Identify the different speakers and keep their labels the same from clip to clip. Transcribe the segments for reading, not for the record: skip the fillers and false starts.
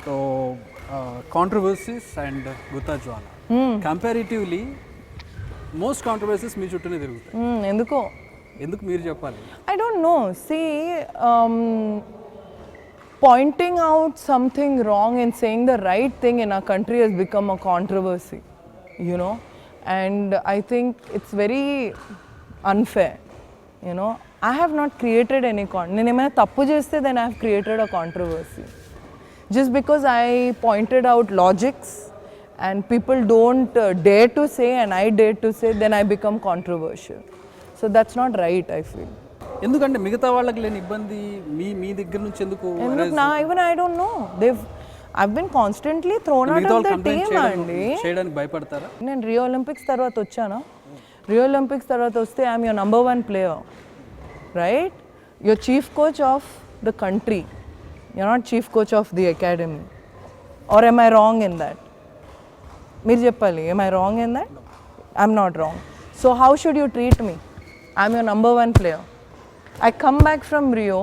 Speaker 1: So controversies and Gutta Jwala comparatively most controversies మీ చుట్టూనే తిరుగుతాయి. ఎందుకు మీరు చెప్పాలి?
Speaker 2: I don't know. See, pointing out something wrong and saying the right thing in our country has become a controversy, you know, and I think it's very unfair, you know. I have not created any నేను ఏమైనా తప్పు చేస్తే then I have created a controversy. Just because I pointed out logics and people don't dare to say and I dare to say, then I become controversial. So that's not right, I feel.
Speaker 1: ఎందుకంటే మిగతా వాళ్ళకి లేని ఇబ్బంది మీ దగ్గర నుంచి ఎందుకు?
Speaker 2: Even I don't know. I've been constantly thrown out of the team అండి.
Speaker 1: చేయడానికి భయపడతారా?
Speaker 2: నేను రియో ఒలింపిక్స్ తర్వాత వచ్చాను. రియో ఒలింపిక్స్ తర్వాత వస్తే I'm your number 1 player, right? You're chief coach of the country. You're not chief coach of the academy. Or am I wrong in that? మీరు చెప్పాలి, am I wrong in that? I'm not wrong. So how should you treat me? I'm your number 1 player. I come back from Rio.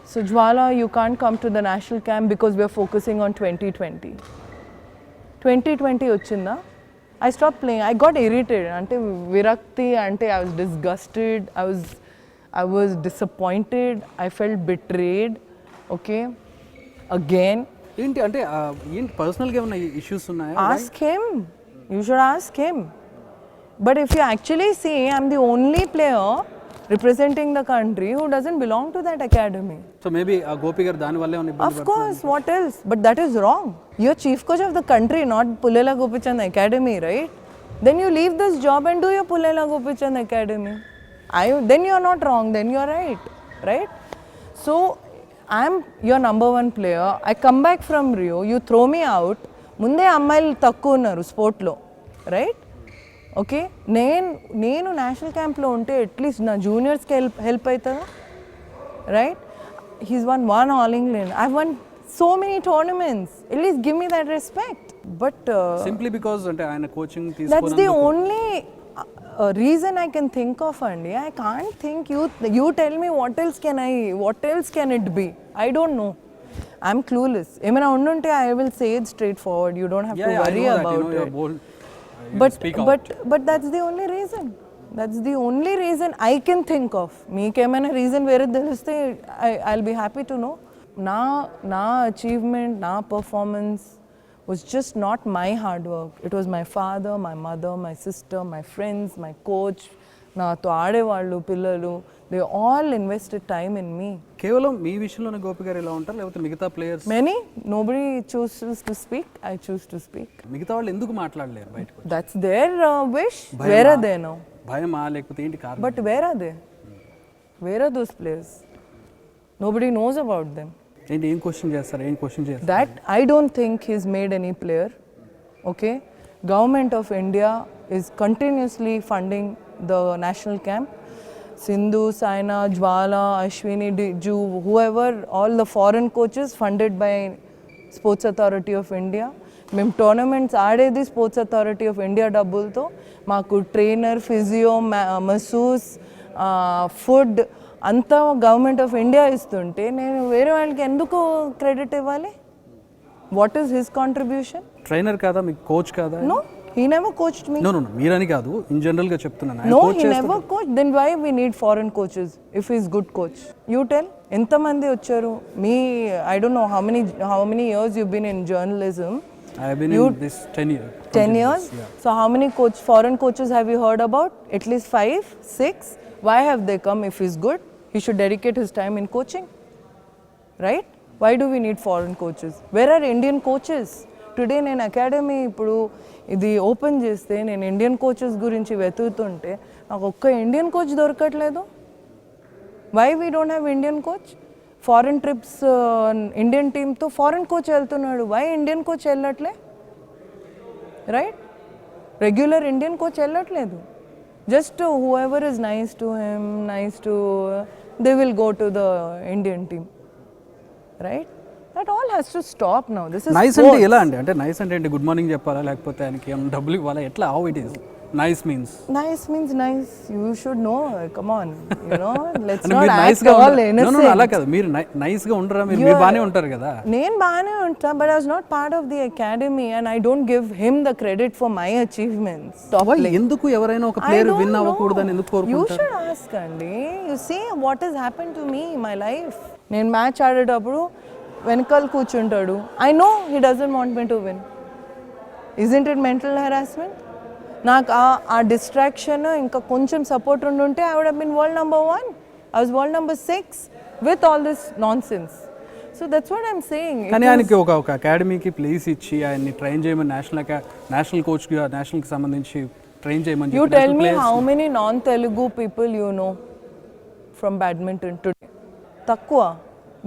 Speaker 2: So Jwala, you can't come to the national camp because we are focusing on 2020. 2020 వచ్చిందా? I stopped playing. I got irritated. అంటే విరక్తి అంటే I was disgusted. I was disappointed. I felt betrayed. Okay? Again.
Speaker 1: ఏంటి అంటే ఏంటి పర్సనల్గా ఏమైనా issues ఉన్నాయా?
Speaker 2: Ask him. You should ask him. But if you actually see, I'm the only player representing the country who doesn't belong to that academy.
Speaker 1: So maybe Gopi garu dani valle unna ibbandi.
Speaker 2: Of course, what else? But that is wrong. You're chief coach of the country, not Pullela Gopichand Academy, right? Then you leave this job and do your Pullela Gopichand Academy. Then you're not wrong, then you're right, right? So I'm your number 1 player. I come back from Rio, you throw me out. ముందే అమ్మాయిలు తక్కువ ఉన్నారు స్పోర్ట్లో, right? Okay, నేను national క్యాంప్లో ఉంటే at least నా జూనియర్స్కి help అవుతుందా, right? He's one all England. I one so many tournaments. At least give me that respect. But
Speaker 1: simply because అంటే ఆయన కోచింగ్ తీసుకున్నందుకు
Speaker 2: that's the only reason I can think of, Andy. I can't think. You tell me what else can it be? I don't know. I'm clueless. Emana undunte I will say it straightforward. You don't have to worry about it. Bold, but that's the only reason. That's the only reason I can think of. Meek emana reason vere teliste I'll be happy to know. Na achievement, na performance was just not my hard work. It was my father, my mother, my sister, my friends, my coach, నాతో ఆడేవాళ్ళు పిల్లలు. They all invested time in me.
Speaker 1: కేవలం మీ విషయంలోనే గోపి గారు ఇలా ఉంటారు లేకపోతే మిగతా players?
Speaker 2: Many. Nobody chooses to speak. I choose to speak.
Speaker 1: మిగతా వాళ్ళు ఎందుకు మాట్లాడలేరు బయటకు?
Speaker 2: That's their wish. Where are they now?
Speaker 1: భయమా లేకపోతే ఏంటి కారణం?
Speaker 2: But where are they? Where are those players? Nobody knows about them.
Speaker 1: ఏంటి ఏం క్వశ్చన్ చేస్తారు?
Speaker 2: That I don't think he's made any player. Okay? Government of India is continuously funding the national camp. Sindhu, Saina, Jwala, Ashwini, Ju, whoever, all the foreign coaches funded by Sports Authority of India. మేము tournaments ఆడేది Sports Authority of India డబ్బులతో. మాకు trainer, physio, masseuse, food అంతా government of India ఇస్తుంటే నేను వేరే వాళ్ళకి ఎందుకు క్రెడిట్ ఇవ్వాలి? What is his contribution?
Speaker 1: Trainer కాదా, మీకు కోచ్ కాదా?
Speaker 2: No, he never coached me.
Speaker 1: No, మీరని కాదు, ఇన్ జనరల్ గా చెప్తున్నాను.
Speaker 2: No, he never coached. Then why we need foreign coaches if he is good coach? You tell. ఎంత మంది వచ్చారు? I don't know how many years you've been in journalism.
Speaker 1: I have been in this 10 years.
Speaker 2: 10 years? Yeah. So how many foreign coaches have you heard about? At least 5, 6. Why have they come? If he's good, he should dedicate his time in coaching, right? Why do we need foreign coaches? Where are Indian coaches? Today నేను academy ఇప్పుడు ఇది open చేస్తే నేను Indian coaches గురించి వెతుకుతుంటే నాకు ఒక్క Indian coach దొరకట్లేదు. Why we don't have Indian coach? Foreign trips Indian టీమ్తో ఫారెన్ కోచ్ వెళ్తున్నాడు. వై ఇండియన్ కోచ్ వెళ్ళట్లే? రైట్, రెగ్యులర్ ఇండియన్ కోచ్ వెళ్ళట్లేదు. Just whoever is nice to him, nice to they will go to the Indian team, right? That all has to stop now. This is
Speaker 1: nice అంటే ఎలా అంటే nice అంటే good morning చెప్పాలా లేకపోతే ఆయనకి ఏమైనా డబ్బులు ఇవ్వాలా, ఎట్లా? How it is? Nice means
Speaker 2: Nice means nice. You should know. Come on, you know. Let's
Speaker 1: అంటే
Speaker 2: not
Speaker 1: మీరు
Speaker 2: act
Speaker 1: నైస్ గా
Speaker 2: all
Speaker 1: No,
Speaker 2: innocent.
Speaker 1: అలా కాదు, మీరు నైస్ గా ఉండరా, మీరు బాగానే ఉంటారు కదా.
Speaker 2: నేను బాగానే ఉంటా, but I was not part of the academy and I don't give him the credit for my achievements.
Speaker 1: Why? ఎందుకు ఎవరైనా ఒక ప్లేయర్ విన్ అవ్వకూడదని ఎందుకు
Speaker 2: You
Speaker 1: కోరుకుంటారు?
Speaker 2: should ask అండి. You see what has happened to me in my life. నేను match ఆడేటప్పుడు వెనకాల కూర్చుంటాడు. I know he doesn't want me to win. Isn't it mental harassment? నాకు ఆ డిస్ట్రాక్షన్ ఇంకా కొంచెం సపోర్ట్ ఉండుంటే I would have been world number 1. I was world number 6 with all this nonsense. So that's what I'm saying.
Speaker 1: కానీ ఆయనకి ఒక అకాడమీకి place ఇచ్చి ఆయన్ని ట్రైన్ చేయమని నేషనల్ కోచ్గా నేషనల్కి సంబంధించి ట్రైన్ చేయమని
Speaker 2: You
Speaker 1: చెప్పి
Speaker 2: tell
Speaker 1: national
Speaker 2: me
Speaker 1: players-
Speaker 2: how many non-Telugu people you know from badminton today? Takwa.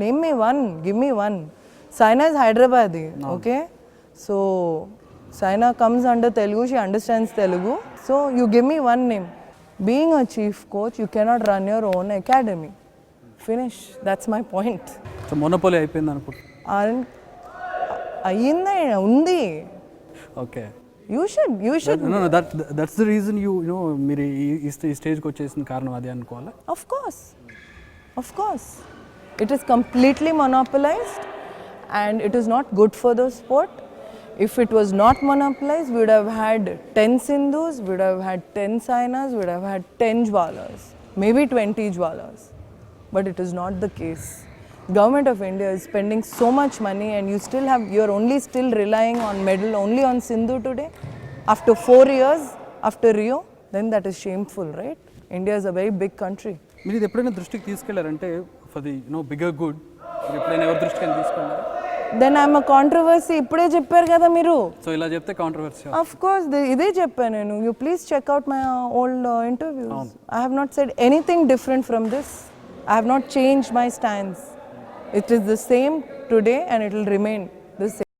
Speaker 2: Name me one. Give me one. Saina is Hyderabadi. Okay. So Saina comes under Telugu. She understands Telugu. So you give me one name. Being a chief coach, you cannot run your own academy. Finish. That's my point.
Speaker 1: So monopoly అయిపోయింది అనుకుంటున్నాను.
Speaker 2: అయ్యిందా ఉంది.
Speaker 1: Okay,
Speaker 2: You should.
Speaker 1: No, that's the reason you know మీరు ఈ స్టేజ్కి వచ్చేసిన కారణం అదే అనుకోవాలా?
Speaker 2: Of course. It is completely monopolized and it is not good for the sport. If it was not monopolized, we would have had 10 Sindhus, we would have had 10 Sainas, we would have had 10 Jwalas, maybe 20 Jwalas. But it is not the case. Government of India is spending so much money and you're only still relying on medal only on Sindhu today. After 4 years, after Rio, then that is shameful, right? India is a very big country.
Speaker 1: మీరు ఇది ఎప్పుడైనా దృష్టికి తీసుకెళ్లారంటే for the bigger good, మీరు ఎప్పుడైనా ఎవరి దృష్టికి తీసుకెళ్ళారు?
Speaker 2: Then I'm a controversy. ఇప్పుడే చెప్పారు కదా మీరు.
Speaker 1: సో ఇలా చెప్తే కాంట్రవర్సీ.
Speaker 2: Of course, ఇదే చెప్పాను నేను. You please check out my old interviews. I have not said anything different from this. I have not changed my stance. It is the same today and it will remain the same.